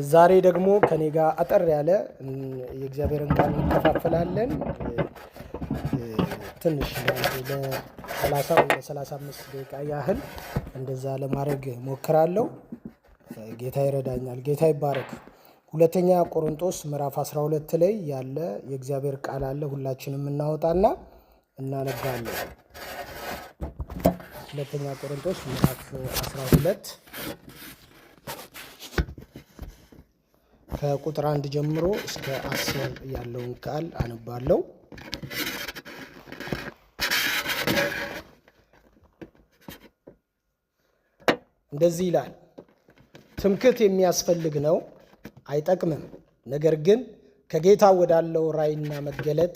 ዛሬ ደግሞ ከኔ ጋር አጠር ያለ የእግዚአብሔርን ቃል እንከፋፈላለን። ትንሽ ለ30 ወይ ለ35 ደቂቃ ያህል እንደዛ ለማድረግ ሞክራለሁ። ጌታ ይረዳኛል። ጌታ ይባረክ። ሁለተኛ ቆሮንቶስ ምዕራፍ 12 ላይ ያለ የእግዚአብሔር ቃል አለ። ሁላችንም እናወጣና እናነባለን። ሁለተኛ ቆሮንቶስ ምዕራፍ 12 ከቁጥር 1 ጀምሮ እስከ 10 ያለውን ቃል አነባለሁ። እንደዚህ ይላል። ትምክህት የሚያስፈልግ ነው፣ አይጠቅምም። ነገር ግን ከጌታ ወዳለው ራእይና መገለጥ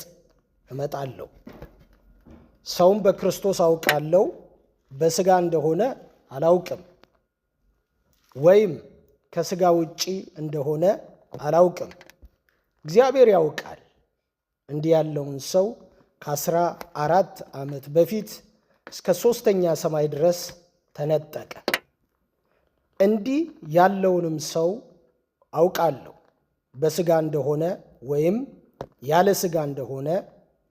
እመጣለሁ። ሰውም በክርስቶስ አውቃለሁ፣ በሥጋ እንደሆነ አላውቅም፣ ወይም ከሥጋ ውጪ እንደሆነ አላውቅም። እግዚአብሔር ያውቃል። እንዲህ ያለውን ሰው ከ14 ዓመት በፊት እስከ 3ኛ ሰማይ ድረስ ተነጠቀ። እንዲህ ያለውንም ሰው አውቃለሁ፣ በሥጋ እንደሆነ ወይም ያለ ሥጋ እንደሆነ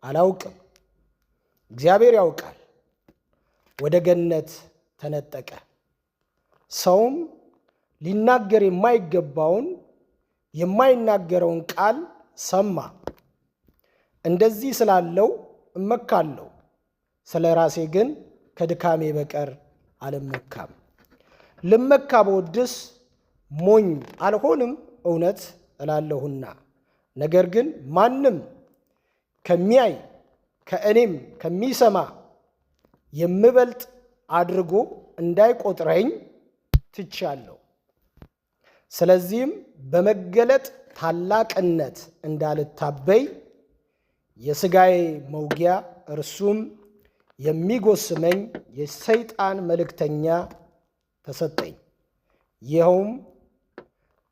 አላውቅም። እግዚአብሔር ያውቃል። ወደ ገነት ተነጠቀ። ሰውም ሊናገር የማይገባውን የማይናገረውን ቃል ሰማ። እንደዚህ ስላለው እመካለሁ፣ ስለ ራሴ ግን ከድካሜ በቀር አልመካም። ልመካ በወድስ ሞኝ አልሆንም፣ እውነት እላለሁና። ነገር ግን ማንም ከሚያይ ከእኔም ከሚሰማ የምበልጥ አድርጎ እንዳይቆጥረኝ ትቻለሁ። ስለዚህም በመገለጥ ታላቅነት እንዳልታበይ የሥጋዬ መውጊያ እርሱም የሚጎስመኝ የሰይጣን መልእክተኛ ተሰጠኝ። ይኸውም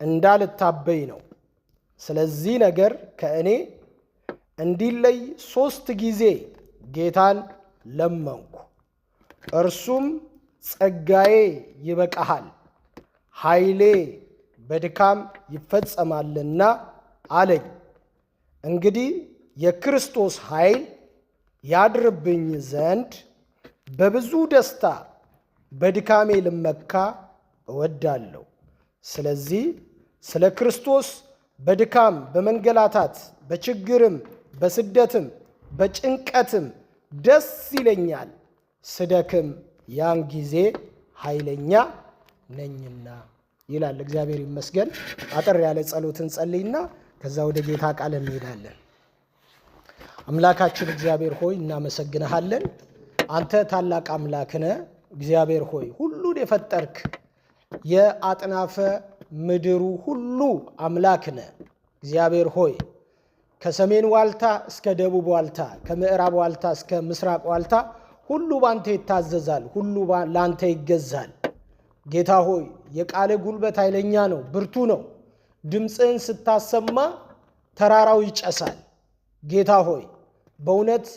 እንዳልታበይ ነው። ስለዚህ ነገር ከእኔ እንዲለይ 3 ጊዜ ጌታን ለመንኩ። እርሱም ጸጋዬ ይበቃሃል፣ ኃይሌ በድካም ይፈጸማልና አለኝ። እንግዲህ የክርስቶስ ኃይል ያድርብኝ ዘንድ በብዙ ደስታ በድካሜ ልመካ እወዳለሁ። ስለዚህ ስለ ክርስቶስ በድካም በመንገላታት በችግርም በስደትም በጭንቀትም ደስ ይለኛል። ስደክም ያን ጊዜ ኃይለኛ ነኝና ይላል። እግዚአብሔር ይመስገን። አጠር ያለ ጸሎትን ጸልይና ከዛ ወደ ጌታ ቃል እንሄዳለን። አምላካችን እግዚአብሔር ሆይ እናመሰግንሃለን። አንተ ታላቅ አምላክ ነህ። እግዚአብሔር ሆይ ሁሉን የፈጠርክ የአጥናፈ ምድሩ ሁሉ አምላክ ነህ። እግዚአብሔር ሆይ ከሰሜን ዋልታ እስከ ደቡብ ዋልታ፣ ከምዕራብ ዋልታ እስከ ምስራቅ ዋልታ ሁሉ ባንተ ይታዘዛል፣ ሁሉ ላንተ ይገዛል። ጌታ ሆይ የቃል ጉልበት ኃይለኛ ነው፣ ብርቱ ነው። ድምፅህን ስታሰማ ተራራው ይጨሳል። ጌታ ሆይ በእውነት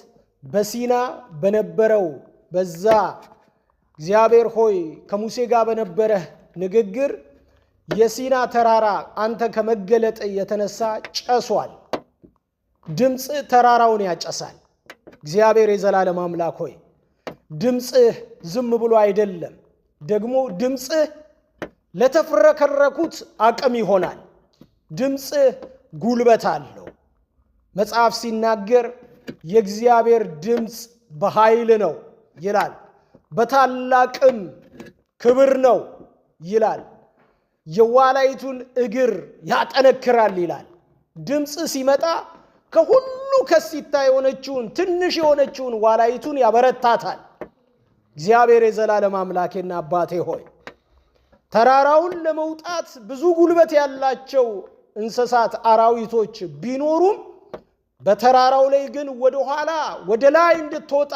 በሲና በነበረው በዛ እግዚአብሔር ሆይ ከሙሴ ጋር በነበረህ ንግግር የሲና ተራራ አንተ ከመገለጥ የተነሳ ጨሷል። ድምፅህ ተራራውን ያጨሳል። እግዚአብሔር የዘላለም አምላክ ሆይ ድምፅህ ዝም ብሎ አይደለም፣ ደግሞ ድምፅህ ለተፍረከረኩት አቅም ይሆናል። ድምፅህ ጉልበት አለው። መጽሐፍ ሲናገር የእግዚአብሔር ድምፅ በኃይል ነው ይላል፣ በታላቅም ክብር ነው ይላል። የዋላይቱን እግር ያጠነክራል ይላል። ድምፅ ሲመጣ ከሁሉ ከሲታ የሆነችውን ትንሽ የሆነችውን ዋላይቱን ያበረታታል። እግዚአብሔር የዘላለም አምላኬና አባቴ ሆይ ተራራውን ለመውጣት ብዙ ጉልበት ያላቸው እንስሳት አራዊቶች ቢኖሩም በተራራው ላይ ግን ወደ ኋላ ወደ ላይ እንድትወጣ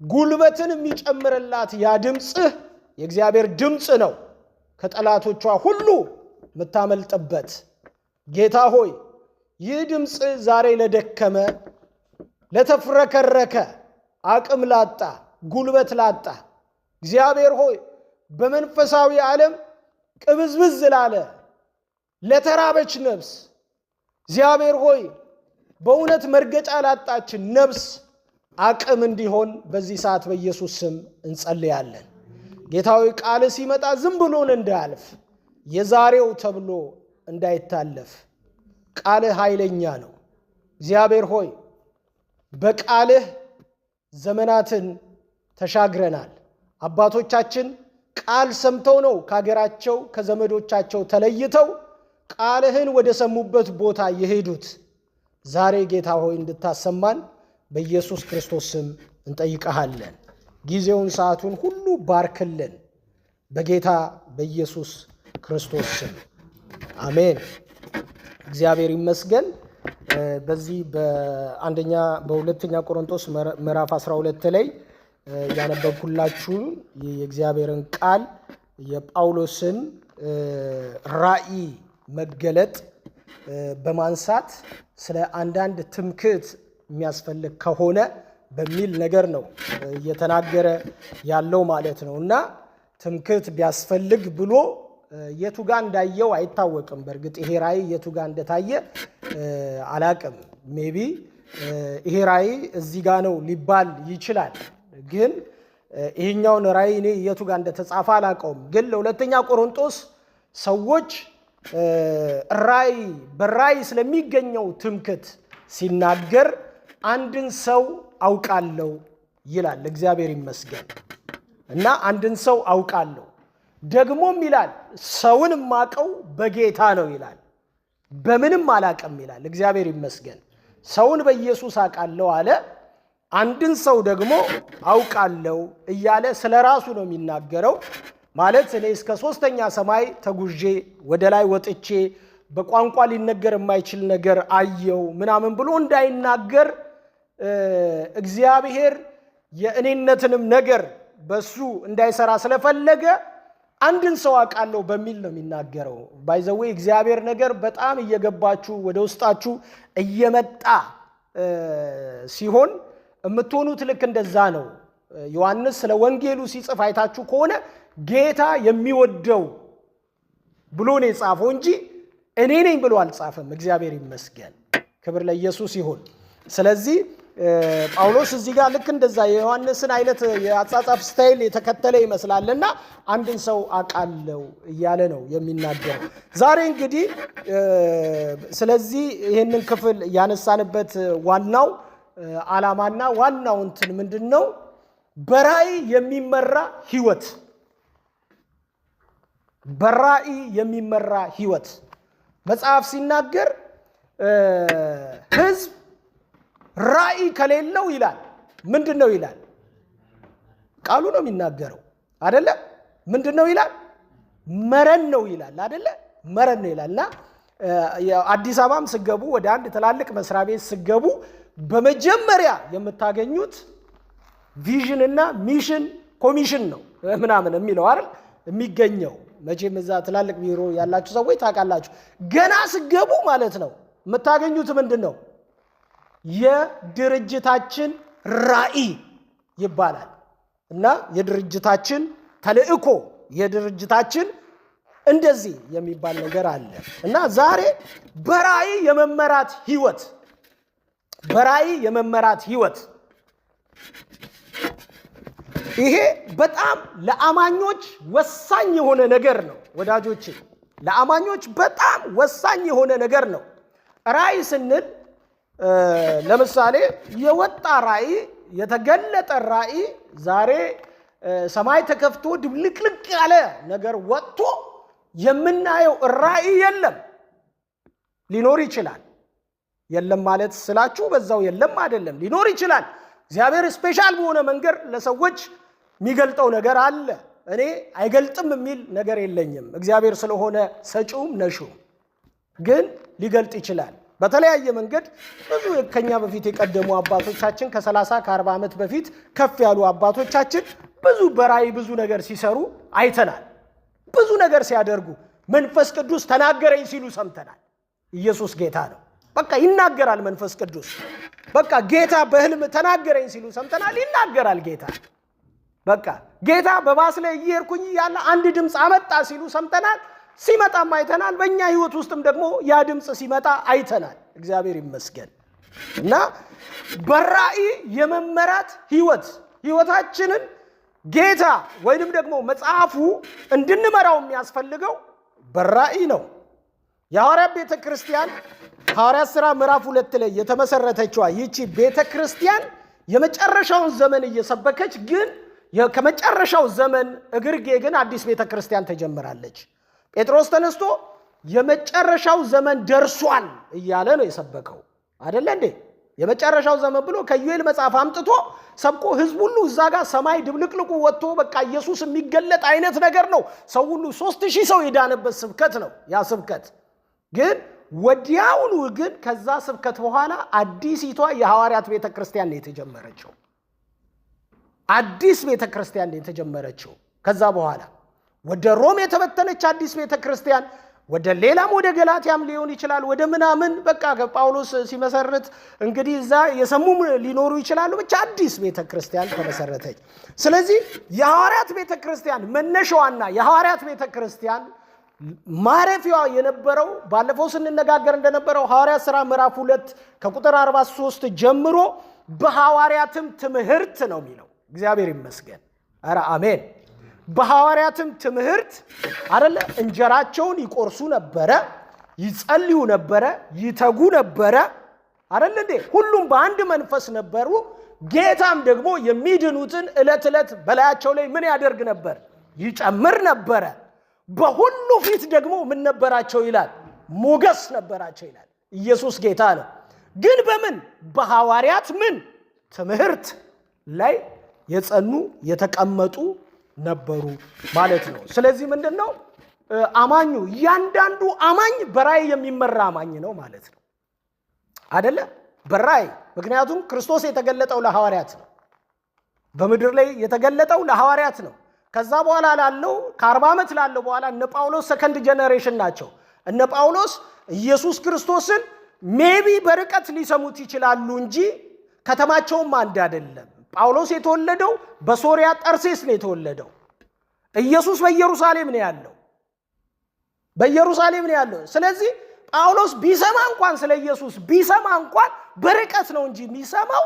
ጉልበትን የሚጨምርላት ያ ድምፅህ የእግዚአብሔር ድምፅ ነው። ከጠላቶቿ ሁሉ የምታመልጥበት ጌታ ሆይ ይህ ድምፅ ዛሬ ለደከመ ለተፍረከረከ አቅም ላጣ ጉልበት ላጣ እግዚአብሔር ሆይ በመንፈሳዊ ዓለም ቅብዝብዝ ላለ ለተራበች ነፍስ እግዚአብሔር ሆይ በእውነት መርገጫ ላጣችን ነፍስ አቅም እንዲሆን በዚህ ሰዓት በኢየሱስ ስም እንጸልያለን። ጌታዊ ቃል ሲመጣ ዝም ብሎን እንዳያልፍ የዛሬው ተብሎ እንዳይታለፍ ቃልህ ኃይለኛ ነው። እግዚአብሔር ሆይ በቃልህ ዘመናትን ተሻግረናል። አባቶቻችን ቃል ሰምተው ነው ከሀገራቸው ከዘመዶቻቸው ተለይተው ቃልህን ወደ ሰሙበት ቦታ የሄዱት። ዛሬ ጌታ ሆይ እንድታሰማን በኢየሱስ ክርስቶስ ስም እንጠይቀሃለን። ጊዜውን ሰዓቱን ሁሉ ባርክልን በጌታ በኢየሱስ ክርስቶስ ስም አሜን። እግዚአብሔር ይመስገን። በዚህ በሁለተኛ ቆሮንቶስ ምዕራፍ 12 ላይ ያነበብኩላችሁ የእግዚአብሔርን ቃል የጳውሎስን ራእይ መገለጥ በማንሳት ስለ አንዳንድ ትምክህት የሚያስፈልግ ከሆነ በሚል ነገር ነው እየተናገረ ያለው ማለት ነው። እና ትምክህት ቢያስፈልግ ብሎ የቱ ጋር እንዳየው አይታወቅም። በእርግጥ ይሄ ራእይ የቱ ጋር እንደታየ አላቅም። ሜቢ ይሄ ራእይ እዚህ ጋር ነው ሊባል ይችላል። ግን ይሄኛውን ራእይ እኔ የቱ ጋር እንደተጻፈ አላውቀውም። ግን ለሁለተኛ ቆሮንቶስ ሰዎች በራእይ ስለሚገኘው ትምክህት ሲናገር አንድን ሰው አውቃለሁ ይላል። እግዚአብሔር ይመስገን። እና አንድን ሰው አውቃለሁ ደግሞም ይላል ሰውን ማቀው በጌታ ነው ይላል። በምንም አላቀም ይላል። እግዚአብሔር ይመስገን። ሰውን በኢየሱስ አውቃለሁ አለ። አንድን ሰው ደግሞ አውቃለሁ እያለ ስለራሱ ነው የሚናገረው። ማለት እኔ እስከ 3ኛ ሰማይ ተጉዤ ወደ ላይ ወጥቼ በቋንቋ ሊነገር የማይችል ነገር አየው ምናምን ብሎ እንዳይናገር እግዚአብሔር የእኔነትንም ነገር በሱ እንዳይሰራ ስለፈለገ አንድን ሰው አውቃለሁ በሚል ነው የሚናገረው። ባይዘዌ እግዚአብሔር ነገር በጣም እየገባችሁ ወደ ውስጣችሁ እየመጣ ሲሆን የምትሆኑት ልክ እንደዛ ነው። ዮሐንስ ስለ ወንጌሉ ሲጽፍ አይታችሁ ከሆነ ጌታ የሚወደው ብሎ ነው የጻፈው እንጂ እኔ ነኝ ብሎ አልጻፈም። እግዚአብሔር ይመስገን። ክብር ለኢየሱስ ይሁን። ስለዚህ ጳውሎስ እዚህ ጋር ልክ እንደዛ የዮሐንስን አይነት የአጻጻፍ ስታይል የተከተለ ይመስላልና አንድን ሰው አውቃለሁ እያለ ነው የሚናገረው። ዛሬ እንግዲህ ስለዚህ ይህንን ክፍል ያነሳንበት ዋናው ዓላማና ዋናው እንትን ምንድነው? በራእይ የሚመራ ህይወት። በራእይ የሚመራ ህይወት መጽሐፍ ሲናገር ህዝብ ራእይ ከሌለው ይላል ምንድነው ይላል? ቃሉ ነው የሚናገረው አይደለ? ምንድነው ይላል? መረን ነው ይላል አይደለ? መረን ነው ይላልና አዲስ አበባም ስገቡ ወደ አንድ ትላልቅ መስሪያ ቤት ስገቡ በመጀመሪያ የምታገኙት ቪዥን እና ሚሽን ኮሚሽን ነው ምናምን የሚለው አይደል የሚገኘው። መቼም እዛ ትላልቅ ቢሮ ያላችሁ ሰዎች ታውቃላችሁ። ገና ስገቡ ማለት ነው የምታገኙት ምንድነው? የድርጅታችን ራእይ ይባላል። እና የድርጅታችን ተልእኮ የድርጅታችን እንደዚህ የሚባል ነገር አለ። እና ዛሬ በራእይ የመመራት ህይወት ይሄ በጣም ለአማኞች ወሳኝ የሆነ ነገር ነው ወዳጆቼ። ለአማኞች በጣም ወሳኝ የሆነ ነገር ነው። ራእይ ስንል ለምሳሌ የወጣ ራእይ የተገለጠ ራእይ ዛሬ ሰማይ ተከፍቶ ድብልቅልቅ ያለ ነገር ወጥቶ የምናየው ራእይ የለም። ሊኖር ይችላል። የለም ማለት ስላችሁ በዛው የለም አይደለም፣ ሊኖር ይችላል። እግዚአብሔር ስፔሻል በሆነ መንገድ ለሰዎች የሚገልጠው ነገር አለ። እኔ አይገልጥም የሚል ነገር የለኝም። እግዚአብሔር ስለሆነ ሰጪውም ነሹም ግን ሊገልጥ ይችላል በተለያየ መንገድ። ብዙ ከኛ በፊት የቀደሙ አባቶቻችን ከ30 ከ40 ዓመት በፊት ከፍ ያሉ አባቶቻችን ብዙ በራእይ ብዙ ነገር ሲሰሩ አይተናል። ብዙ ነገር ሲያደርጉ መንፈስ ቅዱስ ተናገረኝ ሲሉ ሰምተናል። ኢየሱስ ጌታ ነው። በቃ ይናገራል መንፈስ ቅዱስ። በቃ ጌታ በህልም ተናገረኝ ሲሉ ሰምተናል። ይናገራል ጌታ። በቃ ጌታ በባስ ላይ እየሄድኩኝ ያለ አንድ ድምፅ አመጣ ሲሉ ሰምተናል። ሲመጣም አይተናል። በእኛ ህይወት ውስጥም ደግሞ ያ ድምፅ ሲመጣ አይተናል። እግዚአብሔር ይመስገን። እና በራእይ የመመራት ህይወታችንን ጌታ ወይንም ደግሞ መጽሐፉ እንድንመራው የሚያስፈልገው በራእይ ነው። የሐዋርያት ቤተክርስቲያን ሐዋርያት ሥራ ምዕራፍ 2 ላይ የተመሰረተችዋ ይቺ ቤተክርስቲያን የመጨረሻውን ዘመን እየሰበከች ግን ከመጨረሻው ዘመን እግርጌ ግን አዲስ ቤተክርስቲያን ተጀምራለች። ጴጥሮስ ተነስቶ የመጨረሻው ዘመን ደርሷል እያለ ነው የሰበከው አይደለ እንዴ? የመጨረሻው ዘመን ብሎ ከዩኤል መጽሐፍ አምጥቶ ሰብኮ ህዝብ ሁሉ እዛ ጋር ሰማይ ድብልቅልቁ ወጥቶ በቃ ኢየሱስ የሚገለጥ አይነት ነገር ነው። ሰው ሁሉ 3000 ሰው የዳነበት ስብከት ነው ያ ስብከት። ግን ወዲያውኑ ግን ከዛ ስብከት በኋላ አዲሲቷ የሐዋርያት ቤተክርስቲያን ነው የተጀመረችው። አዲስ ቤተክርስቲያን ነው የተጀመረችው። ከዛ በኋላ ወደ ሮም የተበተነች አዲስ ቤተክርስቲያን፣ ወደ ሌላም ወደ ገላትያም ሊሆን ይችላል፣ ወደ ምናምን በቃ ጳውሎስ ሲመሰርት እንግዲህ እዛ የሰሙም ሊኖሩ ይችላሉ። ብቻ አዲስ ቤተክርስቲያን ተመሰረተች። ስለዚህ የሐዋርያት ቤተክርስቲያን መነሻዋና የሐዋርያት ቤተክርስቲያን ማረፊያዋ የነበረው ባለፈው ስንነጋገር እንደነበረው ሐዋርያት ሥራ ምዕራፍ 2 ከቁጥር 43 ጀምሮ በሐዋርያትም ትምህርት ነው የሚለው። እግዚአብሔር ይመስገን። ኧረ አሜን። በሐዋርያትም ትምህርት አይደለ እንጀራቸውን ይቆርሱ ነበረ፣ ይጸልዩ ነበረ፣ ይተጉ ነበረ አይደል እንዴ? ሁሉም በአንድ መንፈስ ነበሩ። ጌታም ደግሞ የሚድኑትን ዕለት ዕለት በላያቸው ላይ ምን ያደርግ ነበር? ይጨምር ነበረ። በሁሉ ፊት ደግሞ ምን ነበራቸው ይላል? ሞገስ ነበራቸው ይላል። ኢየሱስ ጌታ ነው። ግን በምን? በሐዋርያት ምን ትምህርት ላይ የጸኑ የተቀመጡ ነበሩ ማለት ነው። ስለዚህ ምንድነው አማኙ እያንዳንዱ አማኝ በራእይ የሚመራ አማኝ ነው ማለት ነው አይደለ? በራእይ ምክንያቱም ክርስቶስ የተገለጠው ለሐዋርያት ነው። በምድር ላይ የተገለጠው ለሐዋርያት ነው። ከዛ በኋላ ላለው ከ40 ዓመት ላለው በኋላ እነ ጳውሎስ ሰከንድ ጀነሬሽን ናቸው። እነ ጳውሎስ ኢየሱስ ክርስቶስን ሜቢ በርቀት ሊሰሙት ይችላሉ እንጂ ከተማቸውም አንድ አይደለም። ጳውሎስ የተወለደው በሶሪያ ጠርሴስ ነው የተወለደው። ኢየሱስ በኢየሩሳሌም ነው ያለው። በኢየሩሳሌም ነው ያለው። ስለዚህ ጳውሎስ ቢሰማ እንኳን ስለ ኢየሱስ ቢሰማ እንኳን በርቀት ነው እንጂ የሚሰማው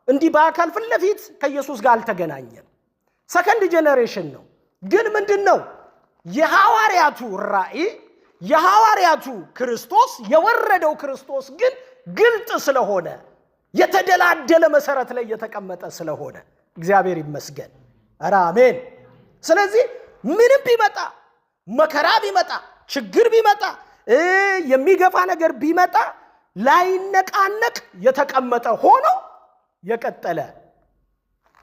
እንዲህ በአካል ፊት ለፊት ከኢየሱስ ጋር አልተገናኘም። ሰከንድ ጀነሬሽን ነው። ግን ምንድነው የሐዋርያቱ ራእይ የሐዋርያቱ ክርስቶስ የወረደው ክርስቶስ ግን ግልጥ ስለሆነ የተደላደለ መሰረት ላይ የተቀመጠ ስለሆነ እግዚአብሔር ይመስገን። ኧረ አሜን። ስለዚህ ምንም ቢመጣ መከራ ቢመጣ ችግር ቢመጣ የሚገፋ ነገር ቢመጣ ላይነቃነቅ የተቀመጠ ሆኖ የቀጠለ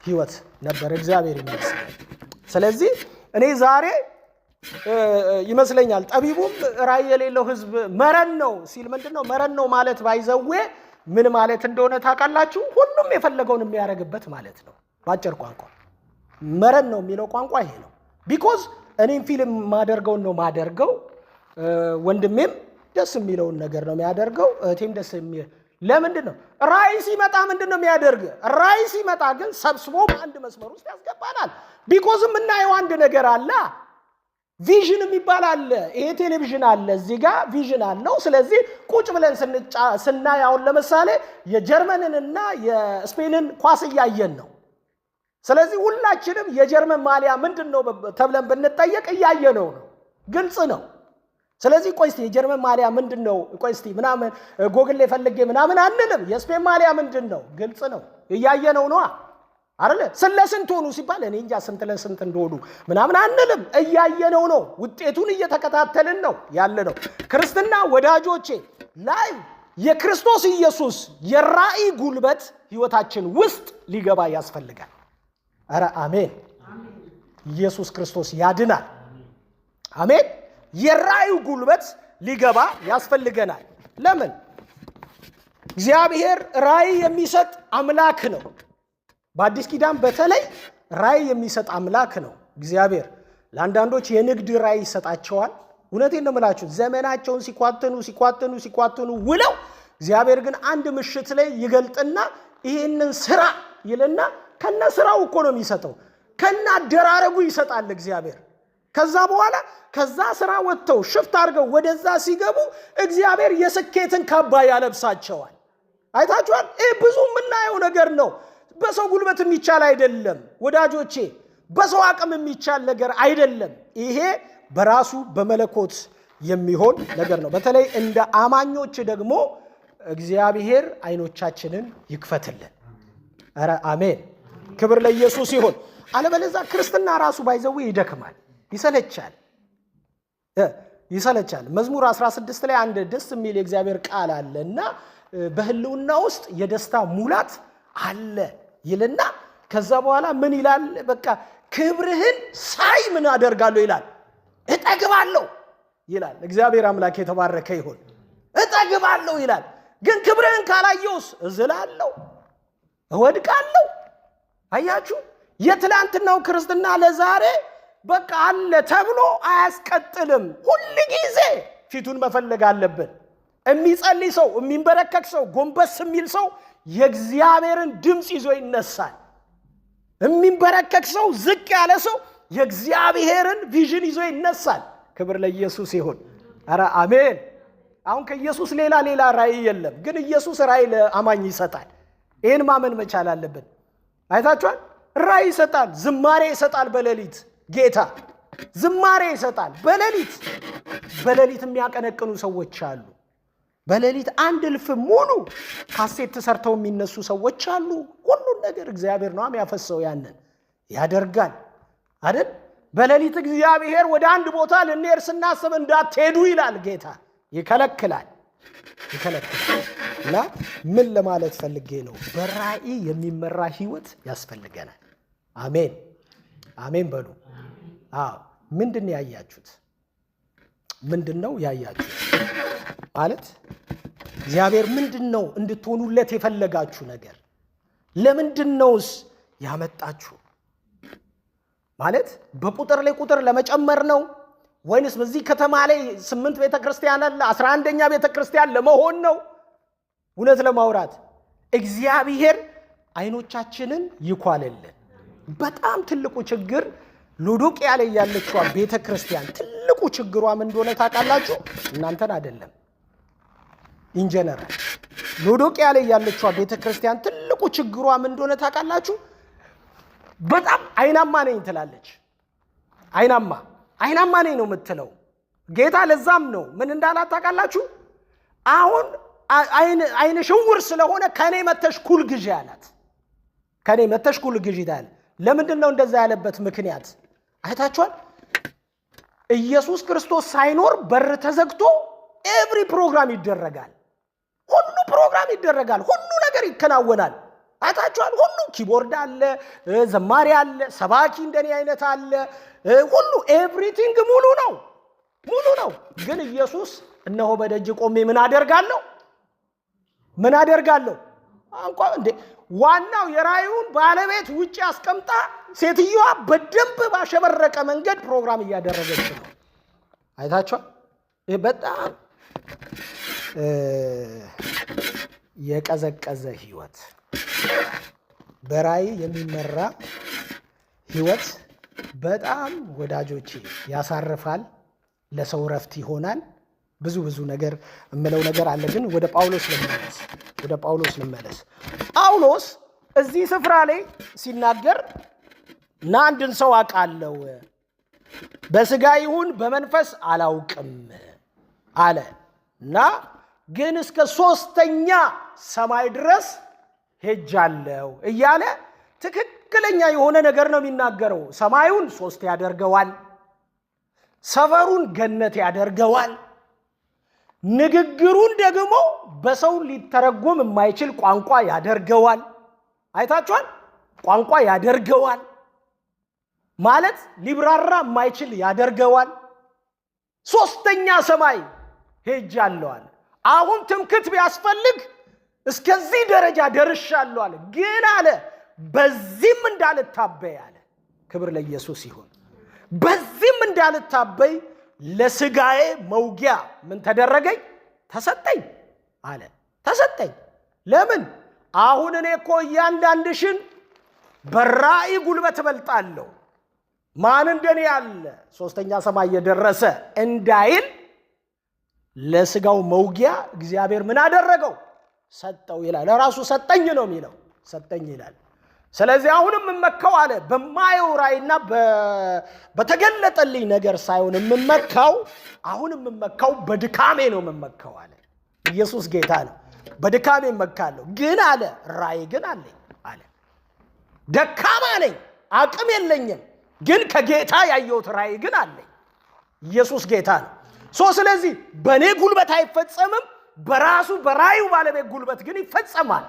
ህይወት ነበር። እግዚአብሔር ይመስገን። ስለዚህ እኔ ዛሬ ይመስለኛል ጠቢቡም ራእይ የሌለው ህዝብ መረን ነው ሲል ምንድነው መረን ነው ማለት ባይዘዌ ምን ማለት እንደሆነ ታውቃላችሁ? ሁሉም የፈለገውን የሚያደርግበት ማለት ነው። ባጭር ቋንቋ መረን ነው የሚለው ቋንቋ ይሄ ነው። ቢኮዝ እኔም ፊልም ማደርገውን ነው ማደርገው፣ ወንድሜም ደስ የሚለውን ነገር ነው የሚያደርገው፣ እህቴም ደስ የሚል ለምንድን ነው ራእይ ሲመጣ ምንድን ነው የሚያደርግ? ራእይ ሲመጣ ግን ሰብስቦ በአንድ መስመር ውስጥ ያስገባናል። ቢኮዝ የምናየው አንድ ነገር አለ። ቪዥን የሚባል አለ። ይሄ ቴሌቪዥን አለ፣ እዚህ ጋር ቪዥን አለው። ስለዚህ ቁጭ ብለን ስናይ አሁን ለምሳሌ የጀርመንንና የስፔንን ኳስ እያየን ነው። ስለዚህ ሁላችንም የጀርመን ማሊያ ምንድነው ተብለን ብንጠየቅ እያየነው ነው። ግልጽ ነው። ስለዚህ ቆይ እስቲ የጀርመን ማሊያ ምንድነው? ቆይ እስቲ ምናምን ጎግል ላይ ፈልጌ ምናምን አንልም። የስፔን ማሊያ ምንድነው? ግልጽ ነው። እያየነው ነው አይደል? ስለስንት ሆኑ ሲባል እኔ እንጃ ስንት ለስንት እንደሆኑ ምናምን አንልም። እያየነው ነው። ውጤቱን እየተከታተልን ነው ያለ ነው። ክርስትና ወዳጆቼ ላይ የክርስቶስ ኢየሱስ የራእይ ጉልበት ህይወታችን ውስጥ ሊገባ ያስፈልጋል። ኧረ አሜን። ኢየሱስ ክርስቶስ ያድናል። አሜን። የራእይ ጉልበት ሊገባ ያስፈልገናል። ለምን? እግዚአብሔር ራእይ የሚሰጥ አምላክ ነው። በአዲስ ኪዳን በተለይ ራእይ የሚሰጥ አምላክ ነው እግዚአብሔር። ለአንዳንዶች የንግድ ራእይ ይሰጣቸዋል። እውነቴን ነው የምላችሁ። ዘመናቸውን ሲኳትኑ ውለው እግዚአብሔር ግን አንድ ምሽት ላይ ይገልጥና ይሄንን ስራ ይልና ከነ ስራው እኮ ነው የሚሰጠው። ከነ አደራረጉ ይሰጣል እግዚአብሔር። ከዛ በኋላ ከዛ ስራ ወጥተው ሽፍት አድርገው ወደዛ ሲገቡ እግዚአብሔር የስኬትን ካባ ያለብሳቸዋል። አይታችኋል? ይህ ብዙ የምናየው ነገር ነው። በሰው ጉልበት የሚቻል አይደለም ወዳጆቼ፣ በሰው አቅም የሚቻል ነገር አይደለም። ይሄ በራሱ በመለኮት የሚሆን ነገር ነው። በተለይ እንደ አማኞች ደግሞ እግዚአብሔር አይኖቻችንን ይክፈትልን። ኧረ አሜን፣ ክብር ለኢየሱስ ይሁን። አለበለዚያ ክርስትና ራሱ ባይዘው ይደክማል፣ ይሰለቻል። መዝሙር 16 ላይ አንድ ደስ የሚል የእግዚአብሔር ቃል አለና በህልውና ውስጥ የደስታ ሙላት አለ ይልና ከዛ በኋላ ምን ይላል? በቃ ክብርህን ሳይ ምን አደርጋለሁ ይላል? እጠግባለሁ ይላል። እግዚአብሔር አምላክ የተባረከ ይሁን። እጠግባለሁ ይላል። ግን ክብርህን ካላየውስ እዝላለሁ፣ እወድቃለሁ። አያችሁ፣ የትላንትናው ክርስትና ለዛሬ በቃ አለ ተብሎ አያስቀጥልም። ሁሉ ጊዜ ፊቱን መፈለግ አለብን። የሚጸልይ ሰው፣ የሚንበረከክ ሰው፣ ጎንበስ የሚል ሰው የእግዚአብሔርን ድምፅ ይዞ ይነሳል። የሚንበረከክ ሰው፣ ዝቅ ያለ ሰው የእግዚአብሔርን ቪዥን ይዞ ይነሳል። ክብር ለኢየሱስ ይሁን። ኧረ አሜን። አሁን ከኢየሱስ ሌላ ራእይ የለም፣ ግን ኢየሱስ ራእይ ለአማኝ ይሰጣል። ይህን ማመን መቻል አለብን። አይታችኋል? ራእይ ይሰጣል፣ ዝማሬ ይሰጣል። በሌሊት ጌታ ዝማሬ ይሰጣል። በሌሊት የሚያቀነቅኑ ሰዎች አሉ። በሌሊት አንድ እልፍ ሙሉ ካሴት ተሰርተው የሚነሱ ሰዎች አሉ። ሁሉን ነገር እግዚአብሔር ነው የሚያፈሰው፣ ያንን ያደርጋል አይደል? በሌሊት እግዚአብሔር ወደ አንድ ቦታ ልንሄድ ስናስብ እንዳትሄዱ ይላል ጌታ፣ ይከለክላል። እና ምን ለማለት ፈልጌ ነው? በራእይ የሚመራ ህይወት ያስፈልገናል። አሜን አሜን በሉ። ምንድን ያያችሁት? ምንድነው ያያችሁት? ማለት እግዚአብሔር ምንድነው እንድትሆኑለት የፈለጋችሁ ነገር? ለምንድነውስ ያመጣችሁ? ማለት በቁጥር ላይ ቁጥር ለመጨመር ነው ወይንስ በዚህ ከተማ ላይ 8 ቤተክርስቲያን አለ 11ኛ ቤተክርስቲያን ለመሆን ነው? እውነት ለማውራት እግዚአብሔር አይኖቻችንን ይኳልልን። በጣም ትልቁ ችግር ሎዶቅያ ላይ ያለችው ቤተክርስቲያን ትልቁ ችግሯ ምን እንደሆነ ታውቃላችሁ? እናንተን አይደለም፣ ኢንጀነራል ሎዶቅያ ላይ ያለችው ቤተክርስቲያን ትልቁ ችግሯ ምን እንደሆነ ታውቃላችሁ? በጣም አይናማ ነኝ ትላለች። አይናማ ነኝ ነው የምትለው። ጌታ ለዛም ነው ምን እንዳላት ታውቃላችሁ? አሁን አይነ ሽውር ስለሆነ ከኔ መተሽ ኩል ግዢ አላት። ከኔ መተሽ ኩል ግዢ ታለ። ለምንድን ነው እንደዛ ያለበት ምክንያት አይታችኋል? ኢየሱስ ክርስቶስ ሳይኖር በር ተዘግቶ ኤቭሪ ፕሮግራም ይደረጋል። ሁሉ ፕሮግራም ይደረጋል። ሁሉ ነገር ይከናወናል። አይታችኋል? ሁሉ ኪቦርድ አለ፣ ዘማሪ አለ፣ ሰባኪ እንደኔ አይነት አለ፣ ሁሉ ኤቭሪቲንግ ሙሉ ነው። ግን ኢየሱስ እነሆ በደጅ ቆሜ ምን አደርጋለሁ? እንኳን እንዴ ዋናው የራእዩን ባለቤት ውጪ አስቀምጣ ሴትዮዋ በደንብ ባሸበረቀ መንገድ ፕሮግራም እያደረገች ነው። አይታችኋል? ይሄ በጣም የቀዘቀዘ ህይወት፣ በራእይ የሚመራ ህይወት በጣም ወዳጆቼ ያሳርፋል፣ ለሰው ረፍት ይሆናል። ብዙ ነገር እምለው ነገር አለ፣ ግን ወደ ጳውሎስ ልመለስ። ጳውሎስ እዚህ ስፍራ ላይ ሲናገር እና አንድን ሰው አውቃለሁ በስጋ ይሁን በመንፈስ አላውቅም አለ እና ግን እስከ 3ኛ ሰማይ ድረስ ሄጃለሁ እያለ ትክክለኛ የሆነ ነገር ነው የሚናገረው። ሰማዩን 3 ያደርገዋል፣ ሰፈሩን ገነት ያደርገዋል፣ ንግግሩን ደግሞ በሰው ሊተረጎም የማይችል ቋንቋ ያደርገዋል። አይታችኋል? ቋንቋ ያደርገዋል ማለት ሊብራራ የማይችል ያደርገዋል። 3ኛ ሰማይ ሄጃለሁ። አሁን ትምክት ቢያስፈልግ እስከዚህ ደረጃ ደርሻለሁ አለ። ግን አለ በዚህም እንዳልታበይ አለ። ክብር ለኢየሱስ ይሁን። በዚህም እንዳልታበይ ለስጋዬ መውጊያ ምን ተደረገኝ? ተሰጠኝ አለ። ተሰጠኝ። ለምን? አሁን እኔ እኮ እያንዳንድሽን በራእይ ጉልበት እበልጣለሁ። ማን እንደኔ ያለ ሶስተኛ ሰማይ የደረሰ እንዳይል ለስጋው መውጊያ እግዚአብሔር ምን አደረገው? ሰጠው ይላል። ለራሱ ሰጠኝ ነው የሚለው፣ ሰጠኝ ይላል። ስለዚህ አሁንም እመካው አለ በማየው ራእይና በተገለጠልኝ ነገር ሳይሆን እመካው፣ አሁንም እመካው በድካሜ ነው እመካው አለ። ኢየሱስ ጌታ ነው። በድካሜ እመካለሁ፣ ግን አለ ራእይ ግን አለኝ አለ። ደካማ ነኝ፣ አቅም የለኝም፣ ግን ከጌታ ያየሁት ራእይ ግን አለኝ። ኢየሱስ ጌታ ነው። ስለዚህ በእኔ ጉልበት አይፈጸምም፣ በራሱ በራእዩ ባለቤት ጉልበት ግን ይፈጸማል።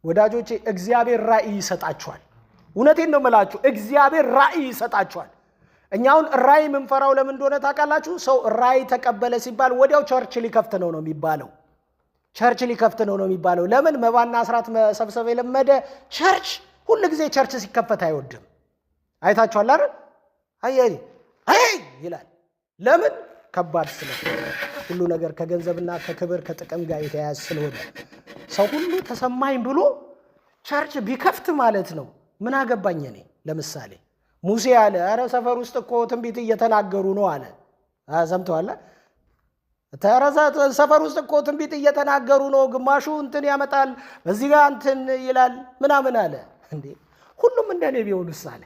ወዳጆቼ እግዚአብሔር ራእይ ይሰጣችኋል። እውነቴን ነው የምላችሁ፣ እግዚአብሔር ራእይ ይሰጣችኋል። እኛውን ራእይ የምንፈራው ለምን እንደሆነ ታውቃላችሁ? ሰው ራእይ ተቀበለ ሲባል ወዲያው ቸርች ሊከፍት ነው የሚባለው። ቸርች ሊከፍት ነው የሚባለው። ለምን? መባና አስራት መሰብሰብ የለመደ ቸርች ሁሉ ጊዜ ቸርች ሲከፈት አይወድም። አይታችኋል አይደል? አይ ይላል። ለምን? ከባድ ስለሆነ፣ ሁሉ ነገር ከገንዘብና ከክብር ከጥቅም ጋር የተያያዘ ስለሆነ ሰው ሁሉ ተሰማኝ ብሎ ቸርች ቢከፍት ማለት ነው። ምን አገባኝ እኔ? ለምሳሌ ሙሴ አለ፣ አረ ሰፈር ውስጥ እኮ ትንቢት እየተናገሩ ነው አለ። ሰምተዋል? ሰፈር ውስጥ እኮ ትንቢት እየተናገሩ ነው፣ ግማሹ እንትን ያመጣል፣ በዚህ ጋር እንትን ይላል ምናምን አለ። እንዴ ሁሉም እንደኔ ቢሆንስ አለ።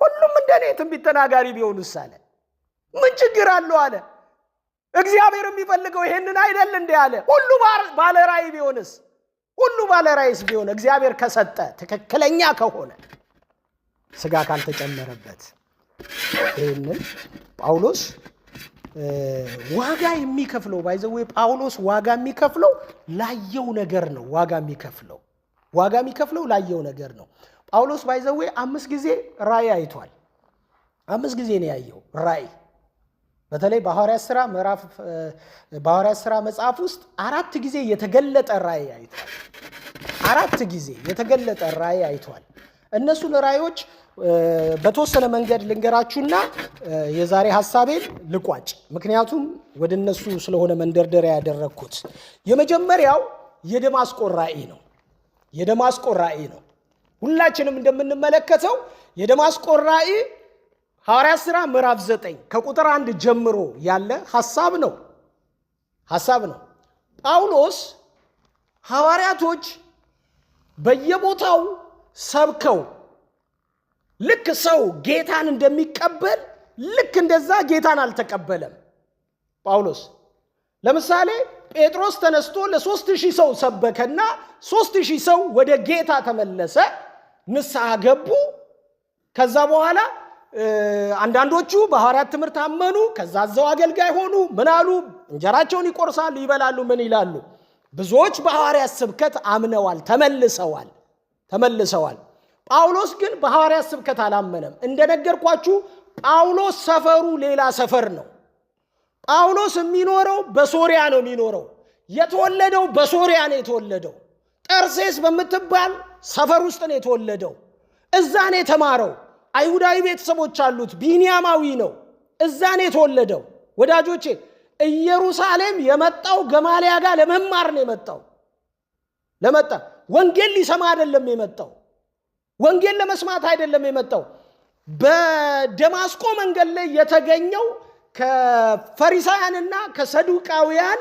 ሁሉም እንደኔ ትንቢት ተናጋሪ ቢሆንስ አለ። ምን ችግር አለው አለ። እግዚአብሔር የሚፈልገው ይሄንን አይደል እንዴ አለ። ሁሉ ባለ ራእይ ቢሆንስ? ሁሉ ባለ ራእይስ ቢሆን እግዚአብሔር ከሰጠ ትክክለኛ ከሆነ ስጋ ካልተጨመረበት። ይሄንን ጳውሎስ ዋጋ የሚከፍለው ባይዘው ጳውሎስ ዋጋ የሚከፍለው ላየው ነገር ነው። ዋጋ የሚከፍለው ላየው ነገር ነው። ጳውሎስ ባይዘው 5 ጊዜ ራእይ አይቷል። 5 ጊዜ ነው ያየው ራእይ። በተለይ በሐዋርያት ሥራ መጽሐፍ ውስጥ 4 ጊዜ የተገለጠ ራእይ አይቷል። 4 ጊዜ የተገለጠ ራእይ አይቷል። እነሱን ራእዮች በተወሰነ መንገድ ልንገራችሁና የዛሬ ሐሳቤን ልቋጭ። ምክንያቱም ወደ እነሱ ስለሆነ መንደርደሪያ ያደረኩት። የመጀመሪያው የደማስቆ ራእይ ነው። ሁላችንም እንደምንመለከተው የደማስቆ ራእይ ሐዋርያት ሥራ ምዕራፍ 9 ከቁጥር 1 ጀምሮ ያለ ሐሳብ ነው። ጳውሎስ ሐዋርያቶች በየቦታው ሰብከው ልክ ሰው ጌታን እንደሚቀበል ልክ እንደዛ ጌታን አልተቀበለም ጳውሎስ። ለምሳሌ ጴጥሮስ ተነስቶ ለ3000 ሰው ሰበከና 3000 ሰው ወደ ጌታ ተመለሰ፣ ንስሐ ገቡ። ከዛ በኋላ አንዳንዶቹ በሐዋርያት ትምህርት አመኑ። ከዛ እዛው አገልጋይ ሆኑ። ምን አሉ? እንጀራቸውን ይቆርሳሉ፣ ይበላሉ፣ ምን ይላሉ። ብዙዎች በሐዋርያት ስብከት አምነዋል፣ ተመልሰዋል። ጳውሎስ ግን በሐዋርያት ስብከት አላመነም። እንደነገርኳችሁ ጳውሎስ ሰፈሩ ሌላ ሰፈር ነው። ጳውሎስ የሚኖረው በሶሪያ ነው የሚኖረው። የተወለደው በሶሪያ ነው የተወለደው። ጠርሴስ በምትባል ሰፈር ውስጥ ነው የተወለደው። እዛ ነው የተማረው። አይሁዳዊ ቤተሰቦች አሉት። ቢንያማዊ ነው። እዛ ነው የተወለደው። ወዳጆቼ ኢየሩሳሌም የመጣው ገማልያ ጋር ለመማር ነው የመጣው። ወንጌል ሊሰማ አይደለም የመጣው። ወንጌል ለመስማት አይደለም የመጣው። በደማስቆ መንገድ ላይ የተገኘው ከፈሪሳውያንና ከሰዱቃውያን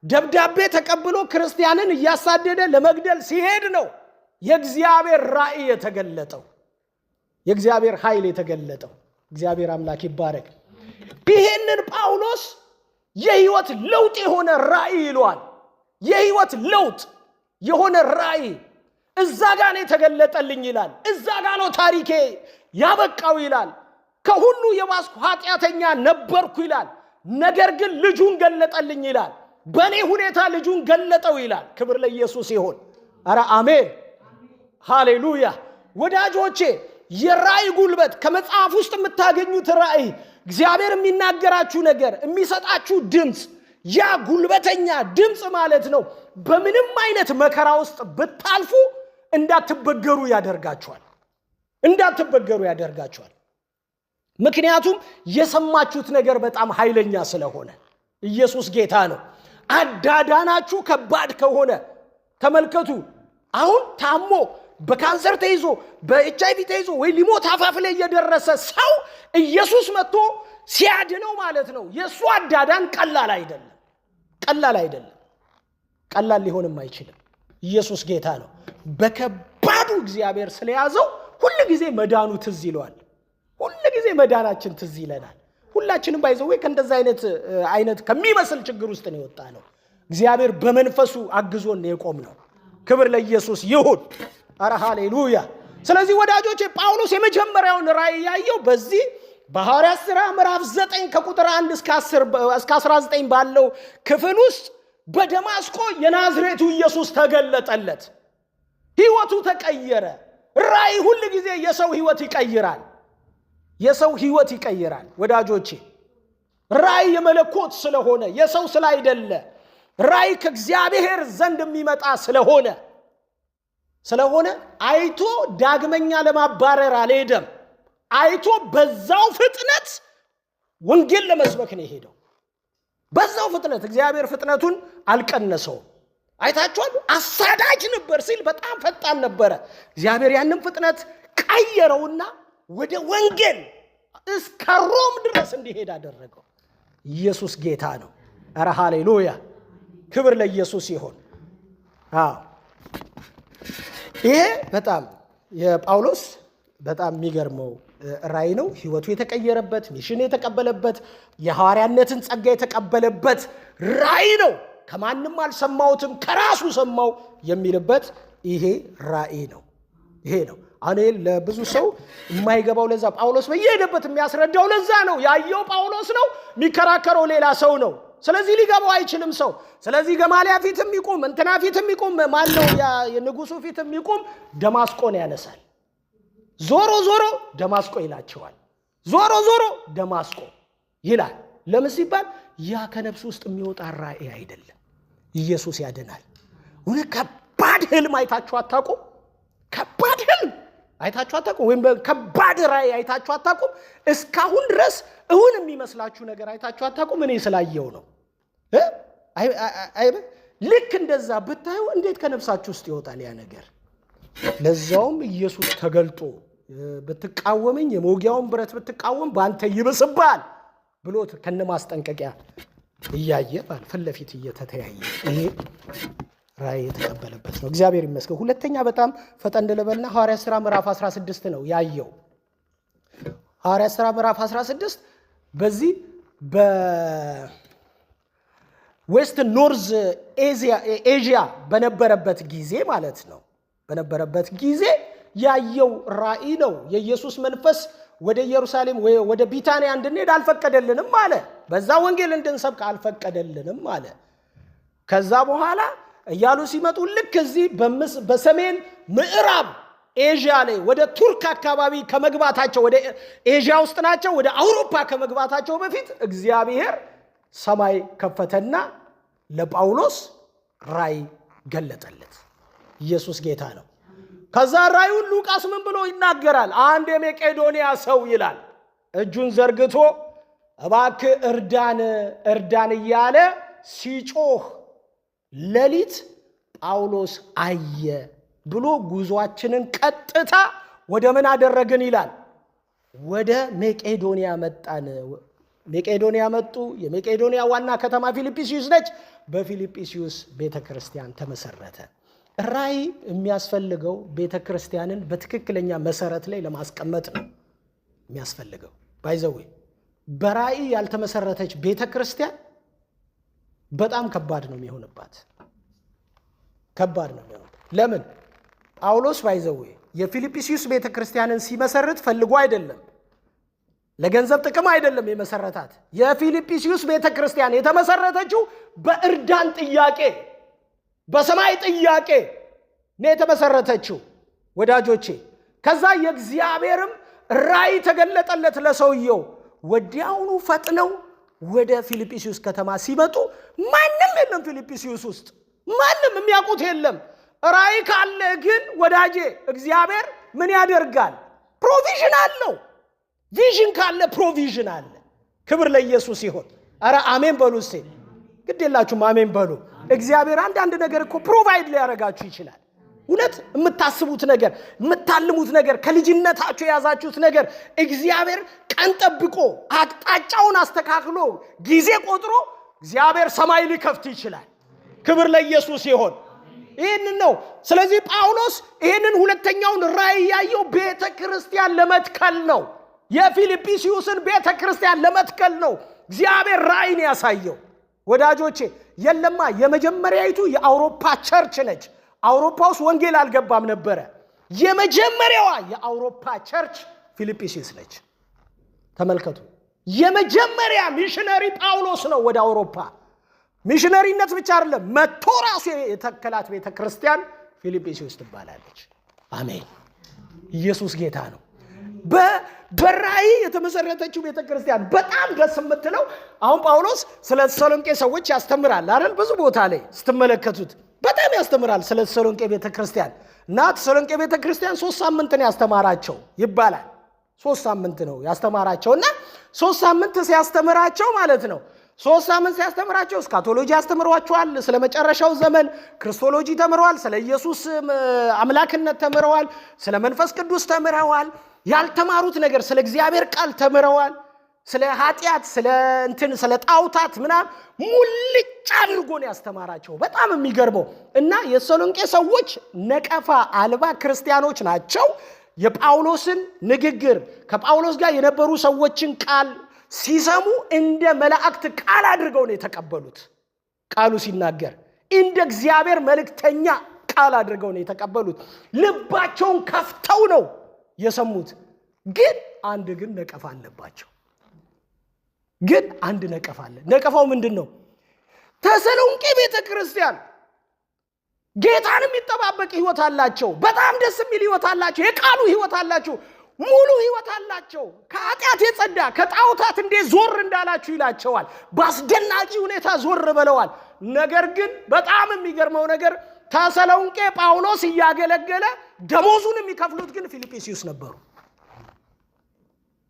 ደብዳቤ ተቀብሎ ክርስቲያንን እያሳደደ ለመግደል ሲሄድ ነው የእግዚአብሔር ራእይ የተገለጠው፣ የእግዚአብሔር ኃይል የተገለጠው። እግዚአብሔር አምላክ ይባረክ። ይሄንን ጳውሎስ የህይወት ለውጥ የሆነ ራእይ ይሏል። የህይወት ለውጥ የሆነ ራእይ እዛ ጋር ነው የተገለጠልኝ ይላል። እዛ ጋር ነው ታሪኬ ያበቃው ይላል። ከሁሉ የባስኩ ኃጢአተኛ ነበርኩ ይላል። ነገር ግን ልጁን ገለጠልኝ ይላል። በእኔ ሁኔታ ልጁን ገለጠው ይላል። ክብር ለኢየሱስ ይሁን። ኧረ አሜን፣ ሃሌሉያ። ወዳጆቼ የራእይ ጉልበት ከመጽሐፍ ውስጥ የምታገኙት ራእይ፣ እግዚአብሔር የሚናገራችሁ ነገር፣ የሚሰጣችሁ ድምፅ፣ ያ ጉልበተኛ ድምፅ ማለት ነው። በምንም አይነት መከራ ውስጥ ብታልፉ እንዳትበገሩ ያደርጋችኋል። ምክንያቱም የሰማችሁት ነገር በጣም ኃይለኛ ስለሆነ። ኢየሱስ ጌታ ነው። አዳዳናችሁ ከባድ ከሆነ ተመልከቱ። አሁን ታሞ በካንሰር ተይዞ በኤችአይቪ ተይዞ ወይ ሊሞት አፋፍ ላይ የደረሰ ሰው ኢየሱስ መጥቶ ሲያድነው ማለት ነው። የሱ አዳዳን ቀላል አይደለም። ቀላል ሊሆንም አይችልም። ኢየሱስ ጌታ ነው። በከባዱ እግዚአብሔር ስለያዘው ሁሉ ጊዜ መዳኑ ትዝ ይለዋል። ሁሉ ጊዜ መዳናችን ትዝ ይለናል። ሁላችንም ባይዘው ከእንደዛ አይነት ከሚመስል ችግር ውስጥ ነው የወጣ ነው። እግዚአብሔር በመንፈሱ አግዞን ነው የቆም ነው። ክብር ለኢየሱስ ይሁን። አረ ሃሌሉያ። ስለዚህ ወዳጆቼ ጳውሎስ የመጀመሪያውን ራእይ ያየው በዚህ በሐዋርያት ሥራ ምዕራፍ 9 ከቁጥር 1 እስከ 19 ባለው ክፍል ውስጥ በደማስቆ የናዝሬቱ ኢየሱስ ተገለጠለት። ሕይወቱ ተቀየረ። ራእይ ሁሉ ጊዜ የሰው ሕይወት ይቀይራል። ወዳጆቼ ራእይ የመለኮት ስለሆነ የሰው ስላይደለ ራእይ ከእግዚአብሔር ዘንድ የሚመጣ ስለሆነ አይቶ ዳግመኛ ለማባረር አልሄደም። አይቶ በዛው ፍጥነት ወንጌል ለመስበክ ነው የሄደው። በዛው ፍጥነት እግዚአብሔር ፍጥነቱን አልቀነሰውም። አይታችኋል። አሳዳጅ ነበር ሲል በጣም ፈጣን ነበረ። እግዚአብሔር ያንን ፍጥነት ቀየረውና ወደ ወንጌል እስከ ሮም ድረስ እንዲሄድ አደረገው። ኢየሱስ ጌታ ነው። አረ ሃሌሉያ። ክብር ለኢየሱስ ይሁን። ይሄ በጣም የጳውሎስ በጣም የሚገርመው ራእይ ነው። ሕይወቱ የተቀየረበት፣ ሚሽን የተቀበለበት፣ የሐዋርያነትን ጸጋ የተቀበለበት ራእይ ነው። ከማንም አልሰማሁትም ከራሱ ሰማው የሚልበት ይሄ ራእይ ነው። ይሄ ነው አሁን ለብዙ ሰው የማይገባው። ለዛ ጳውሎስ በየሄደበት የሚያስረዳው ለዛ ነው። ያየው ጳውሎስ ነው፣ የሚከራከረው ሌላ ሰው ነው። ስለዚህ ሊገባው አይችልም ሰው። ስለዚህ ገማልያ ፊትም ይቁም እንትና ፊትም ይቁም ማን ነው የንጉሱ ፊትም ይቁም ደማስቆን ያነሳል። ዞሮ ደማስቆ ይላቸዋል። ዞሮ ደማስቆ ይላል። ለምን ሲባል ያ ከነፍስ ውስጥ የሚወጣ ራእይ አይደለም። ኢየሱስ ያድናል። ከባድ ህልም አይታችሁ አታውቁም? ከባድ ህልም አይታችሁ አታውቁም? ወይም ከባድ ራእይ አይታችሁ አታውቁም? እስካሁን ድረስ እውን የሚመስላችሁ ነገር አይታችሁ አታውቁም? እኔ ስላየው ነው። ልክ እንደዛ ብታዩ እንዴት ከነፍሳችሁ ውስጥ ይወጣል ያ ነገር? ለዛውም ኢየሱስ ተገልጦ ብትቃወመኝ የመውጊያውን ብረት ብትቃወም በአንተ ይብስባል ብሎት ከነማስጠንቀቂያ እያየ ፊት ለፊት እየተተያየ ይሄ ራእይ የተቀበለበት ነው። እግዚአብሔር ይመስገን። ሁለተኛ በጣም ፈጠን ልበልና ሐዋርያት ሥራ ምዕራፍ 16 ነው ያየው። ሐዋርያት ሥራ ምዕራፍ 16 በዚህ በዌስት ኖርዝ ኤዥያ በነበረበት ጊዜ ማለት ነው በነበረበት ጊዜ ያየው ራእይ ነው። የኢየሱስ መንፈስ ወደ ኢየሩሳሌም ወደ ቢታንያ እንድንሄድ አልፈቀደልንም አለ። በዛ ወንጌል እንድንሰብክ አልፈቀደልንም አለ። ከዛ በኋላ እያሉ ሲመጡ ልክ እዚህ በሰሜን ምዕራብ ኤዥያ ላይ ወደ ቱርክ አካባቢ ከመግባታቸው ወደ ኤዥያ ውስጥ ናቸው። ወደ አውሮፓ ከመግባታቸው በፊት እግዚአብሔር ሰማይ ከፈተና ለጳውሎስ ራእይ ገለጠለት። ኢየሱስ ጌታ ነው። ከዛ ራእዩን ሉቃስ ምን ብሎ ይናገራል? አንድ የመቄዶንያ ሰው ይላል እጁን ዘርግቶ እባክህ እርዳን እያለ ሲጮህ ሌሊት ጳውሎስ አየ ብሎ ጉዟችንን ቀጥታ ወደ ምን አደረግን ይላል? ወደ መቄዶንያ መጣን። መቄዶንያ መጡ። የመቄዶንያ ዋና ከተማ ፊልጵስዩስ ነች። በፊልጵስዩስ ቤተክርስቲያን ተመሰረተ። ራእይ የሚያስፈልገው ቤተክርስቲያንን በትክክለኛ መሰረት ላይ ለማስቀመጥ ነው የሚያስፈልገው። ባይዘዌ በራእይ ያልተመሰረተች ቤተክርስቲያን በጣም ከባድ ነው የሚሆንባት። ለምን? ጳውሎስ ባይዘዌ የፊልጵስዩስ ቤተክርስቲያንን ሲመሰርት ፈልጎ አይደለም፣ ለገንዘብ ጥቅም አይደለም የመሰረታት። የፊልጵስዩስ ቤተክርስቲያን የተመሰረተችው በእርዳን ጥያቄ በሰማይ ጥያቄ ነው የተመሰረተችው ወዳጆቼ። ከዛ የእግዚአብሔርም ራእይ ተገለጠለት ለሰውየው። ወዲያውኑ ፈጥነው ወደ ፊልጵስዩስ ከተማ ሲመጡ ማንም የለም ፊልጵስዩስ ውስጥ ማንም የሚያውቁት የለም። ራእይ ካለ ግን ወዳጄ እግዚአብሔር ምን ያደርጋል? ፕሮቪዥን አለው። ቪዥን ካለ ፕሮቪዥን አለ። ክብር ለኢየሱስ ይሁን። አረ አሜን በሉ እስቲ። ግድ የላችሁም አሜን በሉ። እግዚአብሔር አንዳንድ ነገር እኮ ፕሮቫይድ ሊያደርጋችሁ ይችላል። እውነት የምታስቡት ነገር የምታልሙት ነገር ከልጅነታችሁ የያዛችሁት ነገር እግዚአብሔር ቀን ጠብቆ አቅጣጫውን አስተካክሎ ጊዜ ቆጥሮ እግዚአብሔር ሰማይ ሊከፍት ይችላል። ክብር ለኢየሱስ ይሁን። ይሄንን ነው። ስለዚህ ጳውሎስ ይሄንን ሁለተኛውን ራእይ ያየው ቤተክርስቲያን ለመትከል ነው። የፊልጵስዩስን ቤተክርስቲያን ለመትከል ነው እግዚአብሔር ራእይን ያሳየው። ወዳጆቼ የለማ የመጀመሪያይቱ የአውሮፓ ቸርች ነች። አውሮፓ ውስጥ ወንጌል አልገባም ነበረ። የመጀመሪያዋ የአውሮፓ ቸርች ፊልጵስዩስ ነች። ተመልከቱ። የመጀመሪያ ሚሽነሪ ጳውሎስ ነው ወደ አውሮፓ። ሚሽነሪነት ብቻ አይደለም፣ መጥቶ ራሱ የተከላት ቤተክርስቲያን ፊልጵስዩስ ትባላለች። አሜን። ኢየሱስ ጌታ ነው። በራእይ የተመሰረተችው ቤተክርስቲያን በጣም ደስ የምትለው አሁን ጳውሎስ ስለ ተሰሎንቄ ሰዎች ያስተምራል አይደል? ብዙ ቦታ ላይ ስትመለከቱት በጣም ያስተምራል ስለ ተሰሎንቄ ቤተክርስቲያን። እና ተሰሎንቄ ቤተክርስቲያን 3 ሳምንት ነው ያስተማራቸው ይባላል። 3 ሳምንት ነው ያስተማራቸውና 3 ሳምንት ሲያስተምራቸው ማለት ነው 3 ሳምንት ሲያስተምራቸው ስካቶሎጂ ያስተምሯቸዋል። ስለ መጨረሻው ዘመን ክርስቶሎጂ ተምረዋል። ስለ ኢየሱስ አምላክነት ተምረዋል። ስለ መንፈስ ቅዱስ ተምረዋል። ያልተማሩት ነገር ስለ እግዚአብሔር ቃል ተምረዋል። ስለ ኃጢአት ስለ ጣውታት ምናምን ሙልጭ አድርጎ ነው ያስተማራቸው። በጣም የሚገርመው እና የተሰሎንቄ ሰዎች ነቀፋ አልባ ክርስቲያኖች ናቸው። የጳውሎስን ንግግር ከጳውሎስ ጋር የነበሩ ሰዎችን ቃል ሲሰሙ እንደ መላእክት ቃል አድርገው ነው የተቀበሉት። ቃሉ ሲናገር እንደ እግዚአብሔር መልእክተኛ ቃል አድርገው ነው የተቀበሉት። ልባቸውን ከፍተው ነው የሰሙት። ግን አንድ ነቀፋ አለባቸው። አንድ ነቀፋ አለ። ነቀፋው ምንድነው? ተሰሎንቄ ቤተክርስቲያን ጌታን የሚጠባበቅ ህይወት አላቸው። በጣም ደስ የሚል ህይወት አላቸው። የቃሉ ህይወት አላቸው። ሙሉ ህይወት አላቸው። ከኃጢአት የጸዳ ከጣውታት እንዴት ዞር እንዳላችሁ ይላቸዋል። በአስደናቂ ሁኔታ ዞር ብለዋል። ነገር ግን በጣም የሚገርመው ነገር ተሰሎንቄ ጳውሎስ እያገለገለ ደሞዙን የሚከፍሉት ግን ፊልጵስዩስ ነበሩ።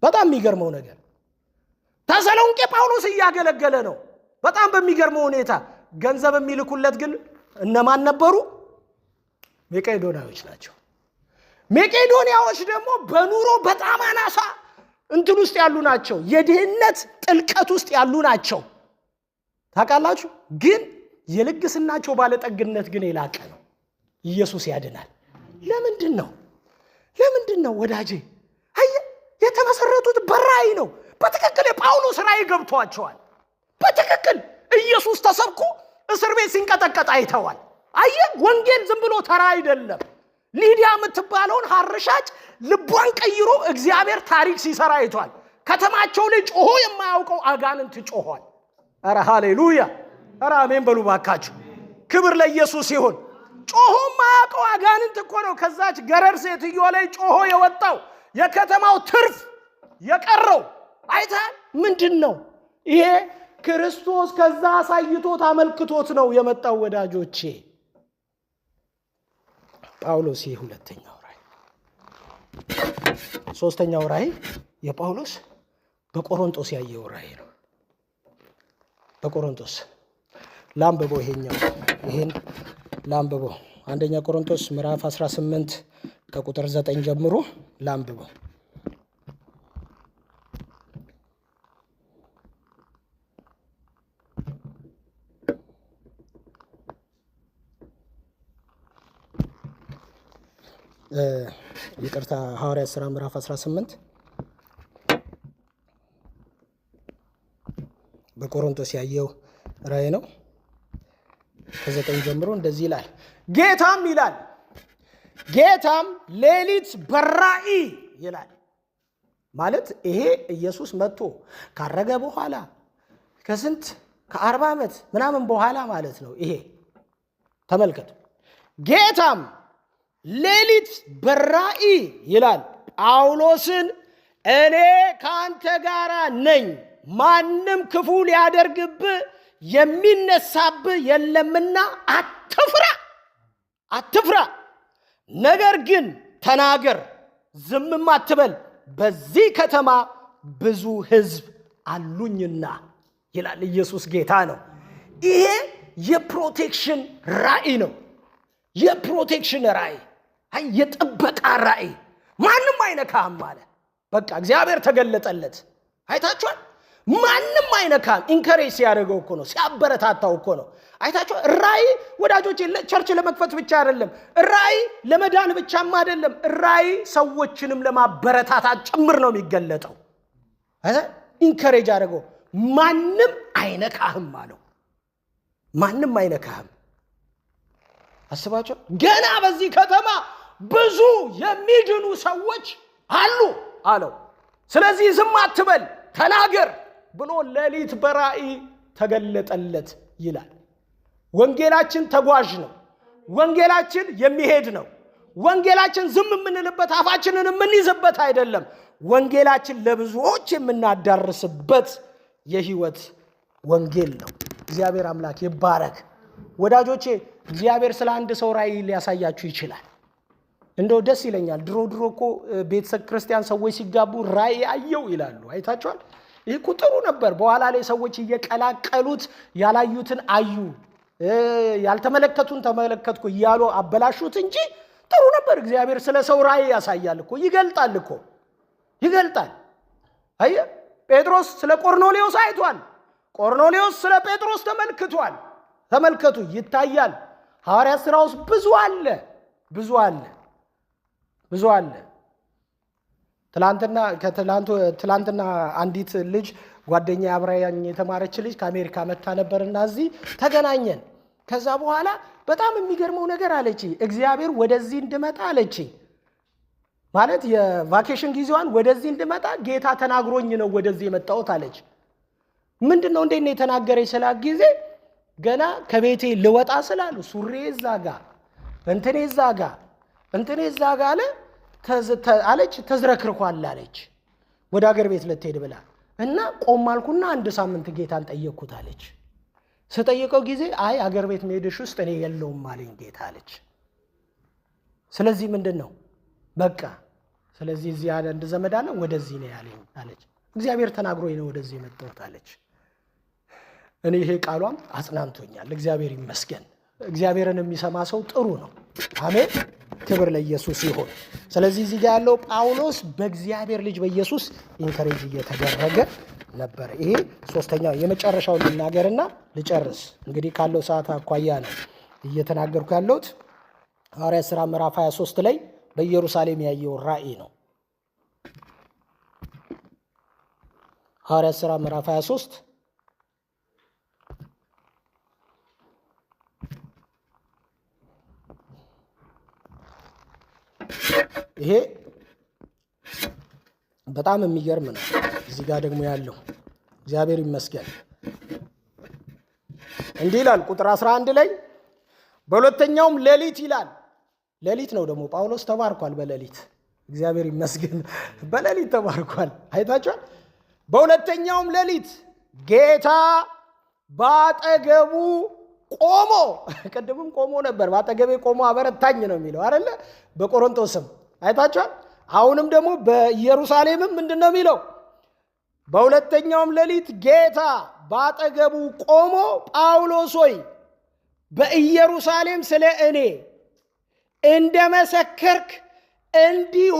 በጣም የሚገርመው ነገር ተሰሎንቄ ጳውሎስ እያገለገለ ነው። በጣም በሚገርመው ሁኔታ ገንዘብ የሚልኩለት ግን እነማን ነበሩ? መቄዶንያዎች ናቸው። መቄዶንያዎች ደግሞ በኑሮ በጣም አናሳ እንትን ውስጥ ያሉ ናቸው። የድህነት ጥልቀት ውስጥ ያሉ ናቸው። ታውቃላችሁ? ግን የልግስናቸው ባለጠግነት ግን የላቀ ነው። ኢየሱስ ያድናል። ለምንድን ነው ወዳጄ? የተመሰረቱት በራእይ ነው። በትክክል የጳውሎስ ራእይ ገብቷቸዋል። በትክክል ኢየሱስ ተሰብኮ እስር ቤት ሲንቀጠቀጥ አይተዋል። ወንጌል ዝም ብሎ ተራ አይደለም። ሊዲያ የምትባለውን ሐርሻጭ ልቧን ቀይሮ እግዚአብሔር ታሪክ ሲሰራ አይቷል። ከተማቸው ላይ ጮሆ የማያውቀው አጋንንት ጮሆል። ኧረ ሃሌሉያ! ኧረ አሜን በሉ ባካችሁ። ክብር ለኢየሱስ ይሁን። ጮሆ የማያውቀው አጋንንት እኮ ነው ከዛች ገረድ ሴትዮ ላይ ጮሆ የወጣው። የከተማው ትርፍ የቀረው አይታል። ምንድነው ይሄ? ክርስቶስ ከዛ አሳይቶት አመልክቶት ነው የመጣው። ወዳጆቼ ጳውሎስ ሁለተኛው ራእይ። ሶስተኛው ራእይ የጳውሎስ በቆሮንቶስ ያየው ራእይ ነው። በቆሮንቶስ ላምበቦ ይሄን ላምበቦ አንደኛ ቆሮንቶስ ምዕራፍ 18 ከቁጥር 9 ጀምሮ ላምበቦ። ይቅርታ ሐዋርያት ሥራ ምዕራፍ 18 በቆሮንቶስ ያየው ራእይ ነው። ከ9 ጀምሮ እንደዚህ ይላል። ጌታም ሌሊት በራእይ ይላል። ማለት ይሄ ኢየሱስ መጥቶ ካረገ በኋላ ከ40 ዓመት ምናምን በኋላ ማለት ነው። ይሄ ተመልከቱ። ጌታም ሌሊት በራእይ ይላል ጳውሎስን እኔ ካንተ ጋር ነኝ፣ ማንም ክፉ ሊያደርግብህ የሚነሳብህ የለምና አትፍራ፣ ነገር ግን ተናገር፣ ዝምም አትበል፣ በዚህ ከተማ ብዙ ሕዝብ አሉኝና ይላል። ኢየሱስ ጌታ ነው። ይሄ የፕሮቴክሽን ራእይ ነው። የፕሮቴክሽን ራእይ፣ አይ የጥበቃ ራእይ። ማንም አይነካም ማለት በቃ እግዚአብሔር ተገለጠለት። አይታችኋል? ማንም አይነካም። ኢንከሬጅ ሲያደርገው እኮ ነው፣ ሲያበረታታው እኮ ነው። አይታችኋል? ራእይ ወዳጆቼ ቸርች ለመክፈት ብቻ አይደለም፣ ራእይ ለመዳን ብቻም አይደለም፣ ራእይ ሰዎችንም ለማበረታታት ጭምር ነው የሚገለጠው። ኢንከሬጅ አደረገው። ማንም አይነካህም አለው። ማንም አይነካህም። አስባቸው። ገና በዚህ ከተማ ብዙ የሚድኑ ሰዎች አሉ አለው። ስለዚህ ዝም አትበል፣ ተናገር ብሎ ሌሊት በራእይ ተገለጠለት ይላል። ወንጌላችን ተጓዥ ነው። ወንጌላችን የሚሄድ ነው። ወንጌላችን ዝም የምንልበት አፋችንን የምንይዝበት አይደለም። ወንጌላችን ለብዙዎች የምናዳርስበት የህይወት ወንጌል ነው። እግዚአብሔር አምላክ ይባረክ። ወዳጆቼ እግዚአብሔር ስለ አንድ ሰው ራእይ ሊያሳያችሁ ይችላል። እንደው ደስ ይለኛል። ድሮ እኮ ቤተ ክርስቲያን ሰዎች ሲጋቡ ራእይ አየው ይላሉ። አይታችኋል? ይህ እኮ ጥሩ ነበር። በኋላ ላይ ሰዎች እየቀላቀሉት ያላዩትን አዩ፣ ያልተመለከቱን ተመለከትኩ እያሉ አበላሹት እንጂ ጥሩ ነበር። እግዚአብሔር ስለ ሰው ራእይ ያሳያል እኮ፣ ይገልጣል እኮ ይገልጣል። አየ ጴጥሮስ ስለ ቆርኔሌዎስ አይቷል። ቆርኔሌዎስ ስለ ጴጥሮስ ተመልክቷል። ተመልከቱ፣ ይታያል። ሐዋርያት ሥራ ውስጥ ብዙ አለ። ትላንትና አንዲት ልጅ ጓደኛ አብራኝ የተማረች ልጅ ከአሜሪካ መጣ ነበርና እዚህ ተገናኘን። ከዛ በኋላ በጣም የሚገርመው ነገር አለች፣ እግዚአብሔር ወደዚህ እንድመጣ አለች። ማለት የቫኬሽን ጊዜዋን ወደዚህ እንድመጣ ጌታ ተናግሮኝ ነው ወደዚህ የመጣሁት አለች። ምንድነው እንዴት ነው የተናገረኝ ስላት ጊዜ ገና ከቤቴ ልወጣ ስላሉ ሱሬ ዛጋ እንትኔ ዛጋ አለች ተዝረክርኳል አለች። ወደ ሀገር ቤት ልትሄድ ብላ እና ቆማልኩና አንድ ሳምንት ጌታን ጠየቅኩት አለች። ስጠይቀው ጊዜ አይ ሀገር ቤት መሄድሽ ውስጥ እኔ የለውም አለኝ ጌታ አለች። ስለዚህ ምንድነው በቃ ስለዚህ እዚህ ያለ እንደ ዘመድ አለ ወደዚህ ነው ያለኝ አለች። እግዚአብሔር ተናግሮኝ ነው ወደዚህ የመጣሁት አለች። እኔ ይሄ ቃሏም አጽናንቶኛል። እግዚአብሔር ይመስገን። እግዚአብሔርን የሚሰማ ሰው ጥሩ ነው። አሜን፣ ክብር ለኢየሱስ ይሁን። ስለዚህ እዚህ ጋር ያለው ጳውሎስ በእግዚአብሔር ልጅ በኢየሱስ ኢንከሬጅ እየተደረገ ነበር። ይሄ ሶስተኛው የመጨረሻውን ልናገርና ልጨርስ። እንግዲህ ካለው ሰዓት አኳያ ነው እየተናገርኩ ያለሁት። ሐዋርያት ሥራ ምዕራፍ 23 ላይ በኢየሩሳሌም ያየው ራእይ ነው። ሐዋርያት ሥራ ምዕራፍ 23 ይሄ በጣም የሚገርም ነው። እዚህ ጋር ደግሞ ያለው እግዚአብሔር ይመስገን እንዲህ ይላል ቁጥር 11 ላይ በሁለተኛውም ሌሊት ይላል። ሌሊት ነው ደግሞ ጳውሎስ ተባርኳል በሌሊት እግዚአብሔር ይመስገን በሌሊት ተባርኳል። አይታችኋል? በሁለተኛውም ሌሊት ጌታ ባጠገቡ ቆሞ፣ ቀደምም ቆሞ ነበር፣ ባጠገቤ ቆሞ አበረታኝ ነው የሚለው አይደለ? በቆሮንቶስም አይታችኋል? አሁንም ደግሞ በኢየሩሳሌምም ምንድነው የሚለው? በሁለተኛውም ሌሊት ጌታ ባጠገቡ ቆሞ ጳውሎስ ሆይ በኢየሩሳሌም ስለ እኔ እንደመሰከርክ እንዲሁ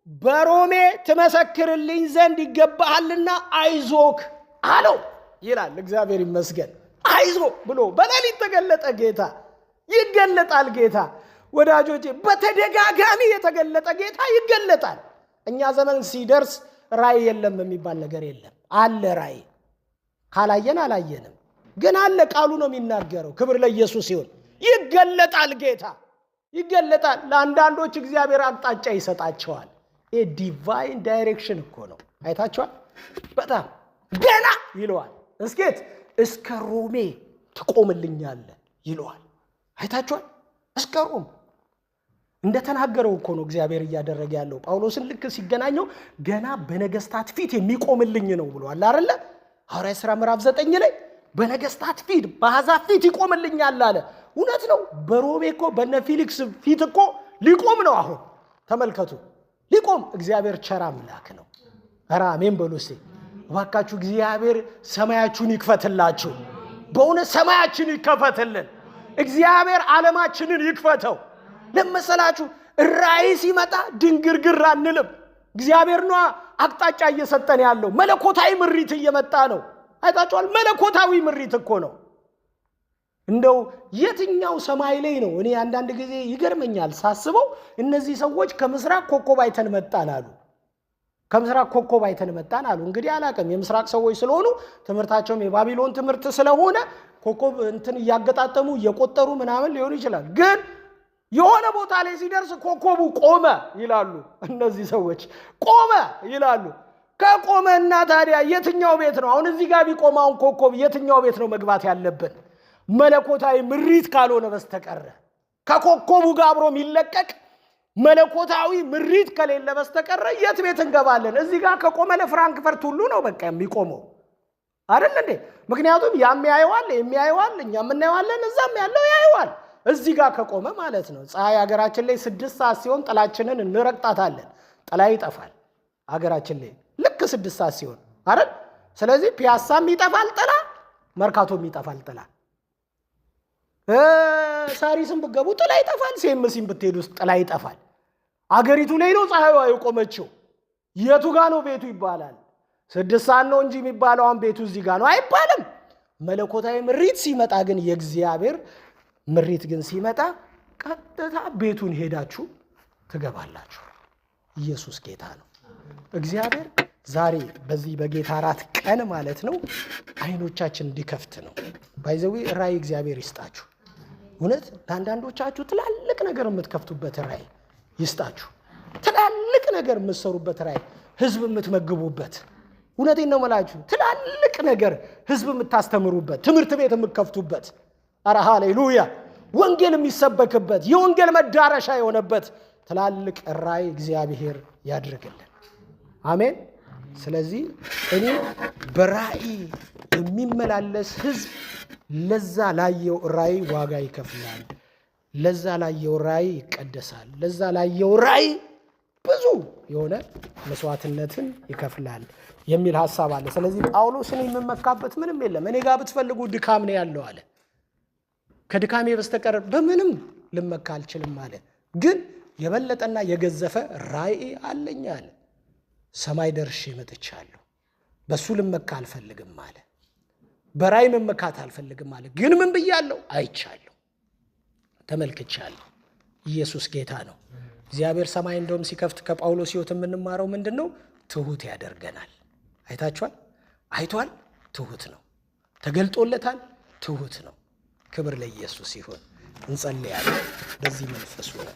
በሮሜ ትመሰክርልኝ ዘንድ ይገባሃልና አይዞክ አለው ይላል። እግዚአብሔር ይመስገን። አይዞ ብሎ በሌሊት ተገለጠ ጌታ። ይገለጣል ጌታ። ወዳጆቼ በተደጋጋሚ የተገለጠ ጌታ ይገለጣል። እኛ ዘመን ሲደርስ ራእይ የለም የሚባል ነገር የለም። አለ ራእይ፣ ካላየን አላየንም፣ ግን አለ። ቃሉ ነው የሚናገረው። ክብር ለኢየሱስ ይሁን። ይገለጣል ጌታ ይገለጣል። ለአንዳንዶች እግዚአብሔር አቅጣጫ ይሰጣቸዋል። ዲቫይን ዳይሬክሽን እኮ ነው። አይታችኋል? በጣም ገና ይለዋል። እስኬት እስከ ሮሜ ትቆምልኛለህ ይለዋል። አይታችኋል? እስከ ሮም እንደተናገረው እኮ ነው እግዚአብሔር እያደረገ ያለው። ጳውሎስን ልክ ሲገናኘው ገና በነገስታት ፊት የሚቆምልኝ ነው ብሏል አይደለ? ሐዋርያት ሥራ ምዕራፍ 9 ላይ በነገስታት ፊት በአሕዛብ ፊት ይቆምልኛል አለ። እውነት ነው። በሮሜ እኮ በነ ፊሊክስ ፊት እኮ ሊቆም ነው። አሁን ተመልከቱ፣ ሊቆም። እግዚአብሔር ቸር አምላክ ነው። ኧረ አሜን በሉ እስቲ እባካችሁ። እግዚአብሔር ሰማያችሁን ይክፈትላችሁ። በእውነት ሰማያችን ይከፈትልን። እግዚአብሔር ዓለማችንን ይክፈተው። ለመሰላችሁ ራእይ ሲመጣ ድንግርግር አንልም። እግዚአብሔር ነው አቅጣጫ እየሰጠን ያለው። መለኮታዊ ምሪት እየመጣ ነው። አይታችኋል? መለኮታዊ ምሪት እኮ ነው። እንደው የትኛው ሰማይ ላይ ነው? እኔ አንዳንድ ጊዜ ይገርመኛል ሳስበው። እነዚህ ሰዎች ከምስራቅ ኮከብ አይተን መጣን አሉ። ከምስራቅ ኮከብ አይተን መጣን አሉ። እንግዲህ አላቀም የምስራቅ ሰዎች ስለሆኑ ትምህርታቸውም የባቢሎን ትምህርት ስለሆነ ኮከብ እንትን እያገጣጠሙ እየቆጠሩ ምናምን ሊሆን ይችላል። ግን የሆነ ቦታ ላይ ሲደርስ ኮከቡ ቆመ ይላሉ። እነዚህ ሰዎች ቆመ ይላሉ። ከቆመና ታዲያ የትኛው ቤት ነው አሁን እዚህ ጋር ቢቆማውን ኮከብ የትኛው ቤት ነው መግባት ያለብን? መለኮታዊ ምሪት ካልሆነ በስተቀር ከኮከቡ ጋር አብሮ የሚለቀቅ መለኮታዊ ምሪት ከሌለ በስተቀር የት ቤት እንገባለን? እዚህ ጋር ከቆመ ለፍራንክፈርት ሁሉ ነው በቃ የሚቆመው አይደል እንዴ? ምክንያቱም ያያየዋል የሚያየዋል እኛም እናየዋለን እዛም ያለው ያየዋል። እዚህ ጋር ከቆመ ማለት ነው። ፀሐይ ሀገራችን ላይ 6 ሰዓት ሲሆን ጥላችንን እንረግጣታለን። ጥላ ይጠፋል ሀገራችን ላይ ልክ 6 ሰዓት ሲሆን አይደል? ስለዚህ ፒያሳም ይጠፋል ጥላ፣ መርካቶም ይጠፋል ጥላ። ሳሪስም ብትገቡ ጥላ ይጠፋል። ሴምሲም ብትሄዱ ጥላ ይጠፋል። አገሪቱ ላይ ነው ፀሐይዋ የቆመችው። የቱ ጋር ነው ቤቱ ይባላል? 6 ሰዓት ነው እንጂ የሚባለው አሁን ቤቱ እዚህ ጋር ነው አይባልም። መለኮታዊ ምሪት ሲመጣ ግን የእግዚአብሔር ምሪት ግን ሲመጣ ቀጥታ ቤቱን ሄዳችሁ ትገባላችሁ። ኢየሱስ ጌታ ነው። እግዚአብሔር ዛሬ በዚህ በጌታ እራት ቀን ማለት ነው አይኖቻችን እንዲከፍት ነው። ባይዘዊ ራእይ እግዚአብሔር ይስጣችሁ። እውነት ለአንዳንዶቻችሁ ትላልቅ ነገር የምትከፍቱበት ራእይ ይስጣችሁ። ትላልቅ ነገር የምትሰሩበት ራእይ፣ ህዝብ የምትመግቡበት፣ እውነቴን ነው የምላችሁ ትላልቅ ነገር ህዝብ የምታስተምሩበት፣ ትምህርት ቤት የምትከፍቱበት፣ አረ ሃሌሉያ፣ ወንጌል የሚሰበክበት፣ የወንጌል መዳረሻ የሆነበት ትላልቅ ራእይ እግዚአብሔር ያድርግልን። አሜን። ስለዚህ እኔ በራእይ የሚመላለስ ህዝብ ለዛ ላየው ራእይ ዋጋ ይከፍላል። ለዛ ላየው ራእይ ይቀደሳል። ለዛ ላየው ራእይ ብዙ የሆነ መስዋዕትነትን ይከፍላል የሚል ሐሳብ አለ። ስለዚህ ጳውሎስን የምመካበት ምንም የለም። እኔ ጋር ብትፈልጉ ድካም ነው ያለው አለ። ከድካሜ በስተቀር በምንም ልመካ አልችልም አለ። ግን የበለጠና የገዘፈ ራእይ አለኝ አለ። ሰማይ ደርሼ መጥቻለሁ። በሱ ልመካ አልፈልግም አለ። በራእይ መመካት አልፈልግም አለ። ግን ምን ብያለሁ? አይቻለሁ፣ ተመልክቻለሁ። ኢየሱስ ጌታ ነው። እግዚአብሔር ሰማይ እንደውም ሲከፍት ከጳውሎስ ሕይወት የምንማረው ምንድን ነው? ትሁት ያደርገናል። አይታችኋል? አይቷል፣ ትሁት ነው። ተገልጦለታል፣ ትሁት ነው። ክብር ለኢየሱስ ይሁን። እንጸልያለን በዚህ መንፈሱ ነው።